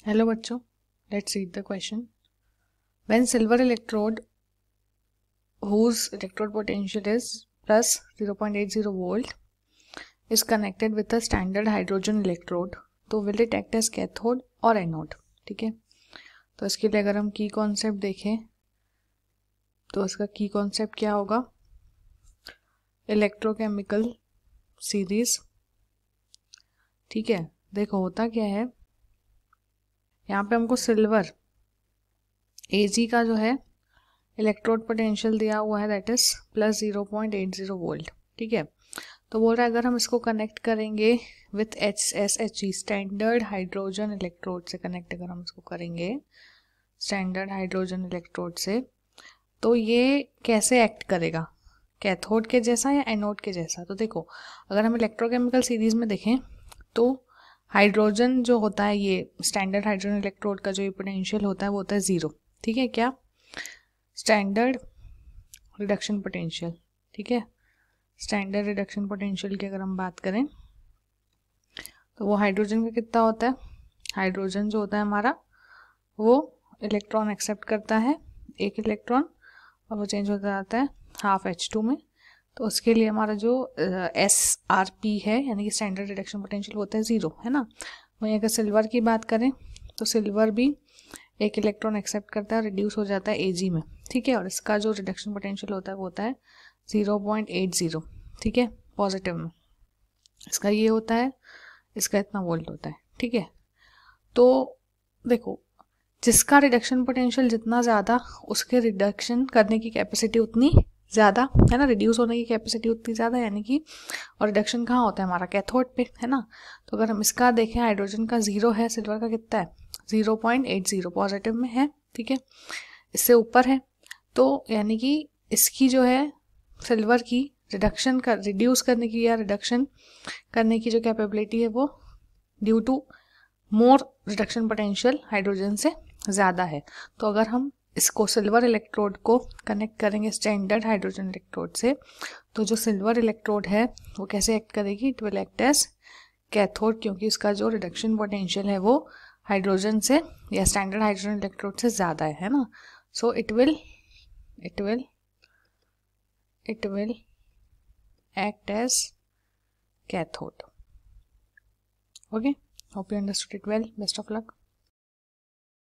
Hello बच्चों, let's read the question. When silver electrode whose electrode potential is plus 0.80 volt is connected with a standard hydrogen electrode, तो will it act as cathode और anode. ठीक है, तो इसके लिए अगर हम की कॉन्सेप्ट देखें तो इसका की कॉन्सेप्ट क्या होगा? Electrochemical series. ठीक है, देखो होता क्या है, यहाँ पे हमको सिल्वर Ag का जो है इलेक्ट्रोड पोटेंशियल दिया हुआ है, दैट इज प्लस 0.80 वोल्ट. ठीक है, तो बोल रहा है अगर हम इसको कनेक्ट करेंगे with HSHE standard hydrogen electrode से कनेक्ट, अगर हम इसको करेंगे स्टैंडर्ड हाइड्रोजन इलेक्ट्रोड से, तो ये कैसे एक्ट करेगा? कैथोड के जैसा या एनोड के जैसा? तो देखो, अगर हम इलेक्ट्रोकेमिकल सीरीज में देखें तो हाइड्रोजन जो होता है, ये स्टैंडर्ड हाइड्रोजन इलेक्ट्रोड का जो पोटेंशियल होता है वो होता है 0. ठीक है, क्या? Standard reduction potential. ठीक है, स्टैंडर्ड रिडक्शन पोटेंशियल की अगर हम बात करें तो वो हाइड्रोजन का कितना होता है? हाइड्रोजन जो होता है हमारा, वो इलेक्ट्रॉन एक्सेप्ट करता है, एक इलेक्ट्रॉन, और वो चेंज होता जाता है हाफ H2 में. तो उसके लिए हमारा जो SRP है, यानी कि स्टैंडर्ड रिडक्शन पोटेंशियल होता है 0, है ना. वहीं अगर सिल्वर की बात करें तो सिल्वर भी एक इलेक्ट्रॉन एक्सेप्ट करता है, रिड्यूस हो जाता है Ag में. ठीक है, और इसका जो रिडक्शन पोटेंशियल होता है वो होता है 0.80. ठीक है, पॉजिटिव में. इसका ये होता है, इसका इतना वोल्ट होता है. ठीक है, तो देखो, जिसका रिडक्शन पोटेंशियल जितना ज़्यादा, उसके रिडक्शन करने की कैपेसिटी उतनी ज़्यादा, है ना. रिड्यूस होने की कैपेसिटी उतनी ज़्यादा, यानी कि, और रिडक्शन कहाँ होता है हमारा? कैथोड पे, है ना. तो अगर हम इसका देखें, हाइड्रोजन का 0 है, सिल्वर का कितना है? 0.80, पॉजिटिव में है. ठीक है, इससे ऊपर है, तो यानी कि इसकी जो है सिल्वर की रिडक्शन कर रिड्यूस करने की या रिडक्शन करने की जो कैपेबिलिटी है वो due to more reduction potential hydrogen से ज़्यादा है. तो अगर हम इसको सिल्वर इलेक्ट्रोड को कनेक्ट करेंगे स्टैंडर्ड हाइड्रोजन इलेक्ट्रोड से, तो जो सिल्वर इलेक्ट्रोड है वो कैसे एक्ट करेगी? It will act as cathode, क्योंकि इसका जो रिडक्शन पोटेंशियल है वो हाइड्रोजन से या स्टैंडर्ड हाइड्रोजन इलेक्ट्रोड से ज़्यादा है ना. So it will act as cathode. Okay, hope you understood it well. Best of luck.